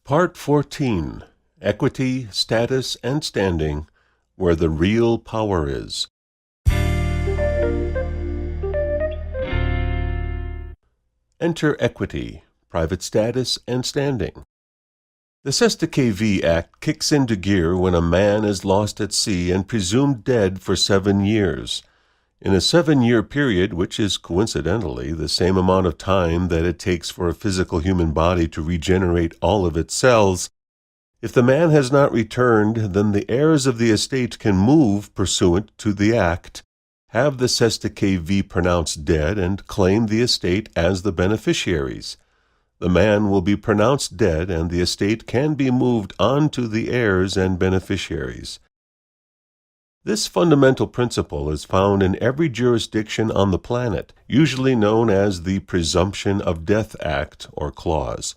Part 14. Equity, Status, and Standing, where the real power is. Enter equity, private status, and standing. The Sesta Act kicks into gear when a man is lost at sea and presumed dead for 7 years. In a 7-year period, which is coincidentally the same amount of time that it takes for a physical human body to regenerate all of its cells, if the man has not returned, then the heirs of the estate can move pursuant to the act, have the Sesta pronounced dead, and claim the estate as the beneficiaries. The man will be pronounced dead, and the estate can be moved on to the heirs and beneficiaries. This fundamental principle is found in every jurisdiction on the planet, usually known as the Presumption of Death Act or clause.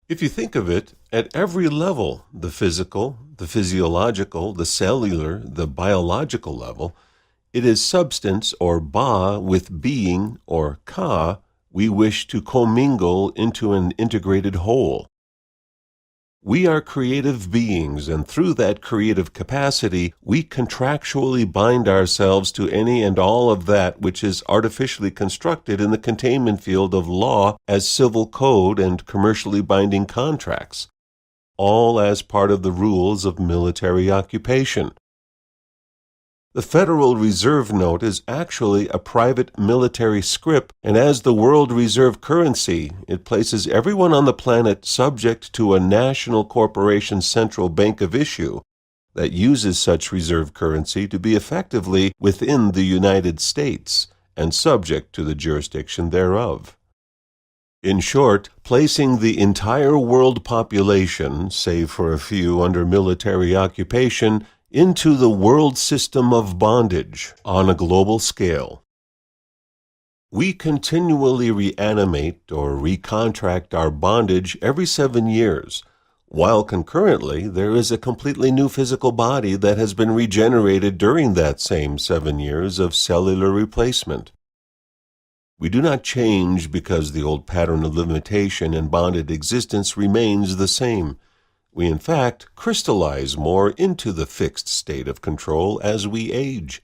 If you think of it, at every level, the physical, the physiological, the cellular, the biological level, it is substance or ba with being or ka we wish to commingle into an integrated whole. We are creative beings, and through that creative capacity, we contractually bind ourselves to any and all of that which is artificially constructed in the containment field of law as civil code and commercially binding contracts, all as part of the rules of military occupation. The Federal Reserve Note is actually a private military scrip, and as the world reserve currency, it places everyone on the planet subject to a national corporation central bank of issue that uses such reserve currency to be effectively within the United States and subject to the jurisdiction thereof. In short, placing the entire world population, save for a few under military occupation, into the world system of bondage on a global scale. We continually reanimate or recontract our bondage every 7 years, while concurrently there is a completely new physical body that has been regenerated during that same 7 years of cellular replacement. We do not change because the old pattern of limitation and bonded existence remains the same. We, in fact, crystallize more into the fixed state of control as we age.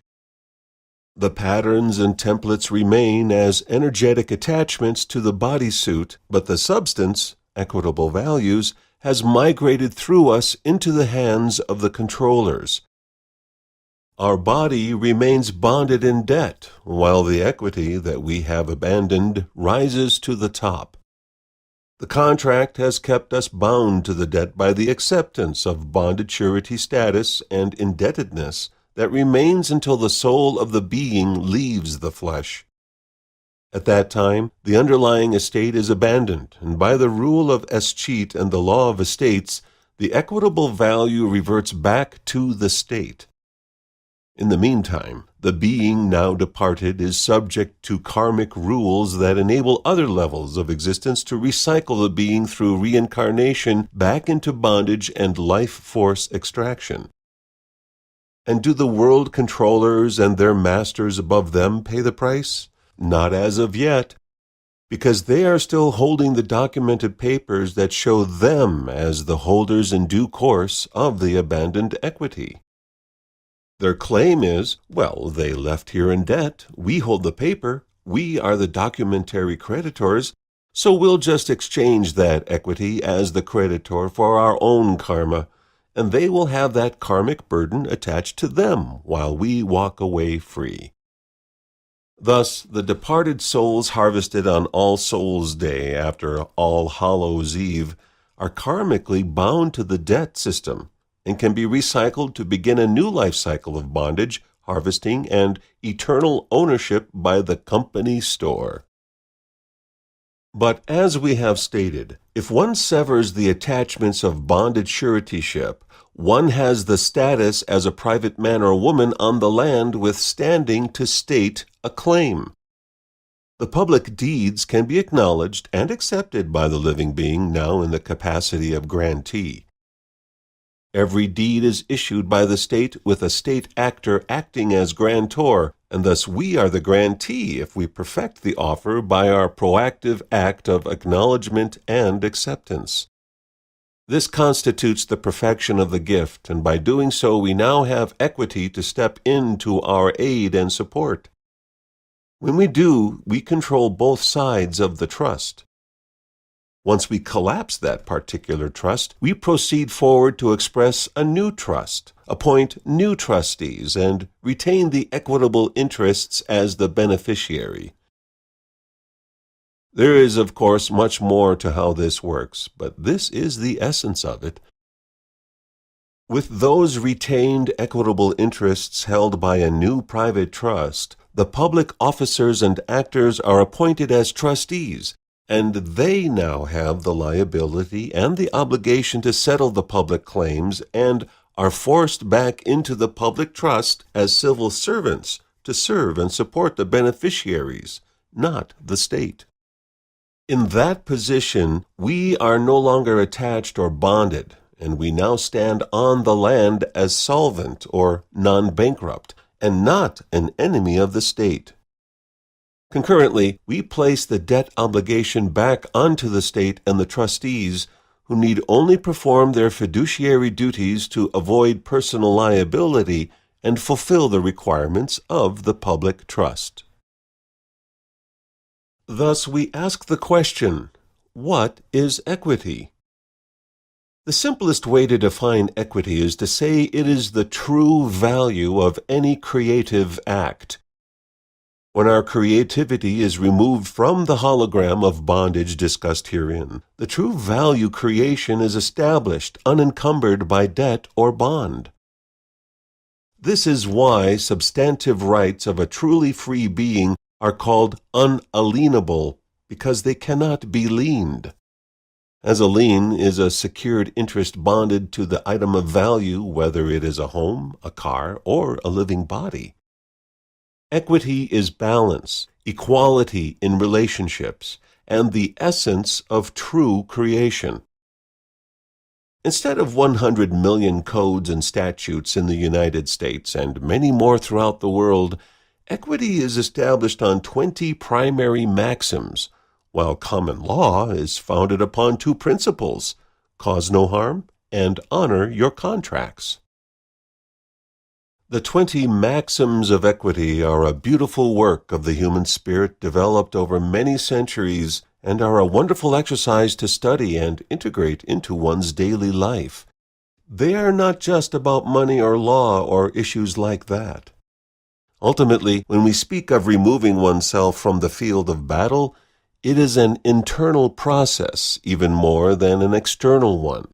The patterns and templates remain as energetic attachments to the bodysuit, but the substance, equitable values, has migrated through us into the hands of the controllers. Our body remains bonded in debt, while the equity that we have abandoned rises to the top. The contract has kept us bound to the debt by the acceptance of bonded surety status and indebtedness that remains until the soul of the being leaves the flesh. At that time, the underlying estate is abandoned, and by the rule of escheat and the law of estates, the equitable value reverts back to the state. In the meantime, the being now departed is subject to karmic rules that enable other levels of existence to recycle the being through reincarnation back into bondage and life force extraction. And do the world controllers and their masters above them pay the price? Not as of yet, because they are still holding the documented papers that show them as the holders in due course of the abandoned equity. Their claim is, well, they left here in debt, we hold the paper, we are the documentary creditors, so we'll just exchange that equity as the creditor for our own karma, and they will have that karmic burden attached to them while we walk away free. Thus, the departed souls harvested on All Souls' Day after All Hallows' Eve are karmically bound to the debt system, and can be recycled to begin a new life cycle of bondage, harvesting, and eternal ownership by the company store. But as we have stated, if one severs the attachments of bonded suretyship, one has the status as a private man or woman on the land with standing to state a claim. The public deeds can be acknowledged and accepted by the living being now in the capacity of grantee. Every deed is issued by the state with a state actor acting as grantor, and thus we are the grantee if we perfect the offer by our proactive act of acknowledgement and acceptance. This constitutes the perfection of the gift, and by doing so we now have equity to step in to our aid and support. When we do, we control both sides of the trust. Once we collapse that particular trust, we proceed forward to express a new trust, appoint new trustees, and retain the equitable interests as the beneficiary. There is, of course, much more to how this works, but this is the essence of it. With those retained equitable interests held by a new private trust, the public officers and actors are appointed as trustees, and they now have the liability and the obligation to settle the public claims and are forced back into the public trust as civil servants to serve and support the beneficiaries, not the state. In that position, we are no longer attached or bonded, and we now stand on the land as solvent or non-bankrupt, and not an enemy of the state. Concurrently, we place the debt obligation back onto the state and the trustees, who need only perform their fiduciary duties to avoid personal liability and fulfill the requirements of the public trust. Thus, we ask the question, what is equity? The simplest way to define equity is to say it is the true value of any creative act. When our creativity is removed from the hologram of bondage discussed herein, the true value creation is established unencumbered by debt or bond. This is why substantive rights of a truly free being are called unalienable, because they cannot be liened. As a lien is a secured interest bonded to the item of value, whether it is a home, a car, or a living body. Equity is balance, equality in relationships, and the essence of true creation. Instead of 100 million codes and statutes in the United States and many more throughout the world, equity is established on 20 primary maxims, while common law is founded upon 2 principles: cause no harm and honor your contracts. The 20 maxims of equity are a beautiful work of the human spirit developed over many centuries and are a wonderful exercise to study and integrate into one's daily life. They are not just about money or law or issues like that. Ultimately, when we speak of removing oneself from the field of battle, it is an internal process even more than an external one.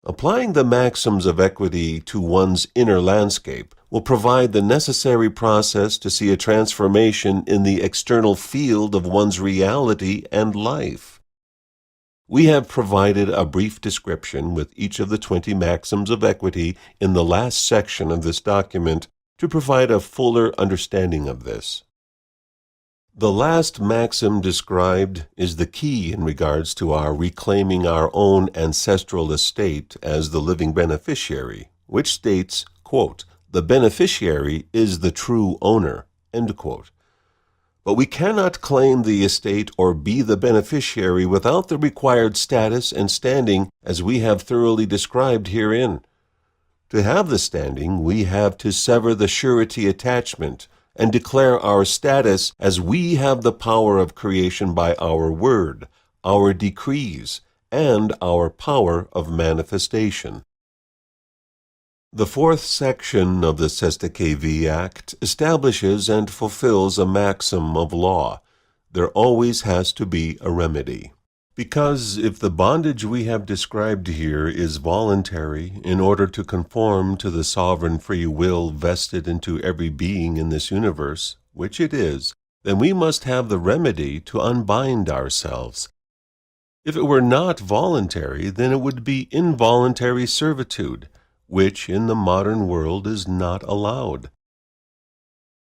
Applying the maxims of equity to one's inner landscape will provide the necessary process to see a transformation in the external field of one's reality and life. We have provided a brief description with each of the 20 maxims of equity in the last section of this document to provide a fuller understanding of this. The last maxim described is the key in regards to our reclaiming our own ancestral estate as the living beneficiary, which states, quote, "The beneficiary is the true owner," end quote. But we cannot claim the estate or be the beneficiary without the required status and standing as we have thoroughly described herein. To have the standing, we have to sever the surety attachment and declare our status as we have the power of creation by our word, our decrees, and our power of manifestation. The 4th section of the KV Act establishes and fulfills a maxim of law. There always has to be a remedy. Because if the bondage we have described here is voluntary in order to conform to the sovereign free will vested into every being in this universe, which it is, then we must have the remedy to unbind ourselves. If it were not voluntary, then it would be involuntary servitude, which in the modern world is not allowed.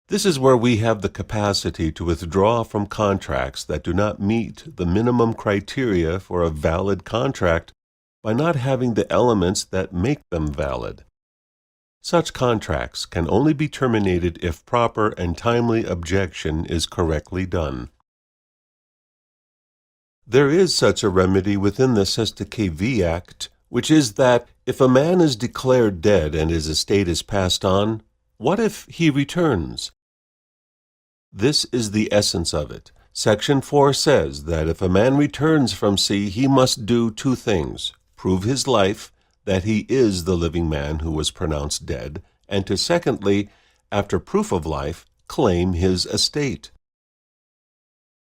This is where we have the capacity to withdraw from contracts that do not meet the minimum criteria for a valid contract by not having the elements that make them valid. Such contracts can only be terminated if proper and timely objection is correctly done. There is such a remedy within the Sesta KV Act, which is that if a man is declared dead and his estate is passed on, what if he returns? This is the essence of it. Section 4 says that if a man returns from sea, he must do two things: prove his life, that he is the living man who was pronounced dead, and to secondly, after proof of life, claim his estate.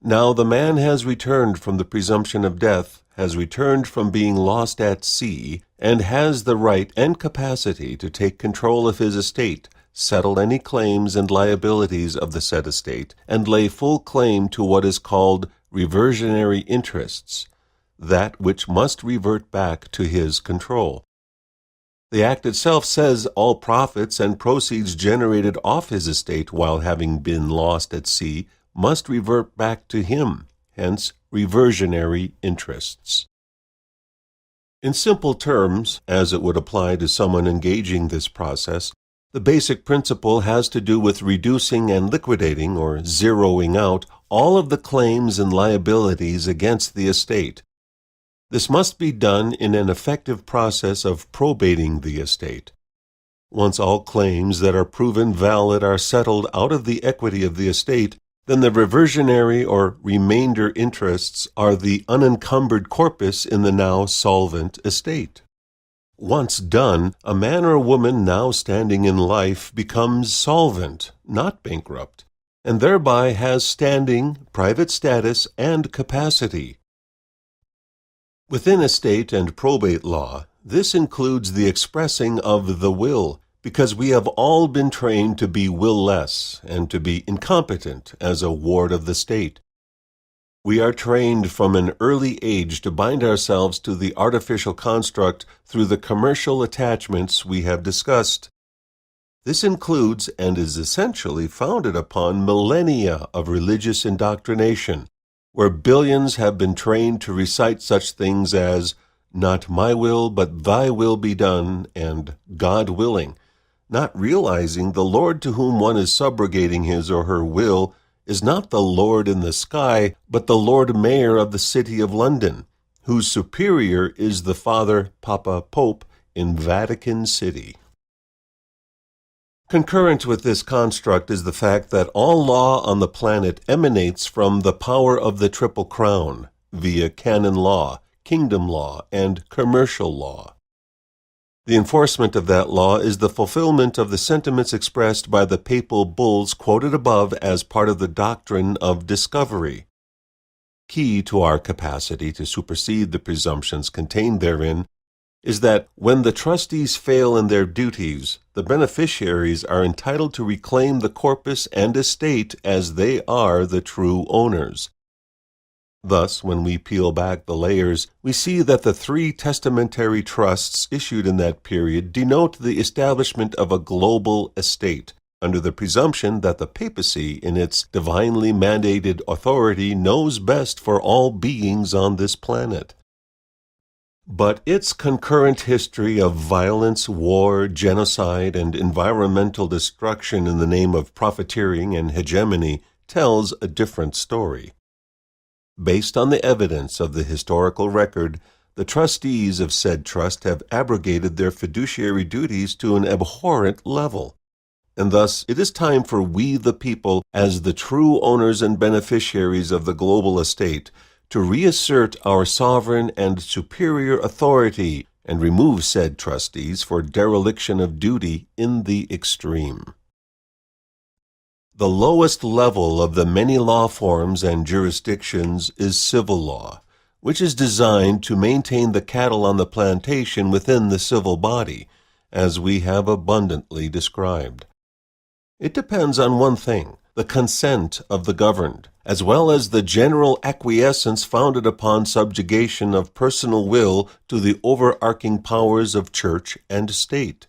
Now the man has returned from the presumption of death, has returned from being lost at sea, and has the right and capacity to take control of his estate, settle any claims and liabilities of the said estate, and lay full claim to what is called reversionary interests, that which must revert back to his control. The act itself says all profits and proceeds generated off his estate while having been lost at sea must revert back to him, hence reversionary interests. In simple terms, as it would apply to someone engaging this process, the basic principle has to do with reducing and liquidating, or zeroing out, all of the claims and liabilities against the estate. This must be done in an effective process of probating the estate. Once all claims that are proven valid are settled out of the equity of the estate, then the reversionary or remainder interests are the unencumbered corpus in the now solvent estate. Once done, a man or woman now standing in life becomes solvent, not bankrupt, and thereby has standing, private status, and capacity. Within estate and probate law, this includes the expressing of the will, because we have all been trained to be will-less and to be incompetent as a ward of the state. We are trained from an early age to bind ourselves to the artificial construct through the commercial attachments we have discussed. This includes and is essentially founded upon millennia of religious indoctrination, where billions have been trained to recite such things as, "Not my will, but thy will be done," and "God willing," not realizing the Lord to whom one is subrogating his or her will is not the Lord in the sky, but the Lord Mayor of the City of London, whose superior is the Father Papa Pope in Vatican City. Concurrent with this construct is the fact that all law on the planet emanates from the power of the Triple Crown via canon law, kingdom law, and commercial law. The enforcement of that law is the fulfillment of the sentiments expressed by the papal bulls quoted above as part of the doctrine of discovery. Key to our capacity to supersede the presumptions contained therein is that when the trustees fail in their duties, the beneficiaries are entitled to reclaim the corpus and estate as they are the true owners. Thus, when we peel back the layers, we see that the 3 testamentary trusts issued in that period denote the establishment of a global estate, under the presumption that the papacy, in its divinely mandated authority, knows best for all beings on this planet. But its concurrent history of violence, war, genocide, and environmental destruction in the name of profiteering and hegemony tells a different story. Based on the evidence of the historical record, the trustees of said trust have abrogated their fiduciary duties to an abhorrent level, and thus it is time for we the people, as the true owners and beneficiaries of the global estate, to reassert our sovereign and superior authority and remove said trustees for dereliction of duty in the extreme. The lowest level of the many law forms and jurisdictions is civil law, which is designed to maintain the cattle on the plantation within the civil body, as we have abundantly described. It depends on one thing: the consent of the governed, as well as the general acquiescence founded upon subjugation of personal will to the overarching powers of church and state.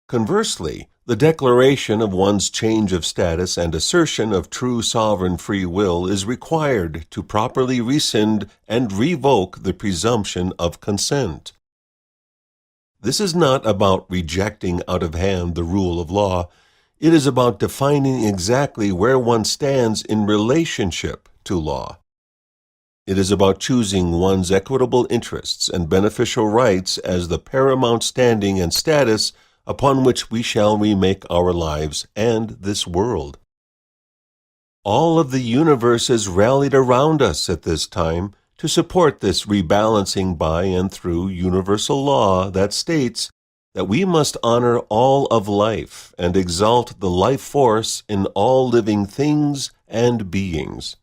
Conversely, the declaration of one's change of status and assertion of true sovereign free will is required to properly rescind and revoke the presumption of consent. This is not about rejecting out of hand the rule of law. It is about defining exactly where one stands in relationship to law. It is about choosing one's equitable interests and beneficial rights as the paramount standing and status upon which we shall remake our lives and this world. All of the universe has rallied around us at this time to support this rebalancing by and through universal law that states that we must honor all of life and exalt the life force in all living things and beings.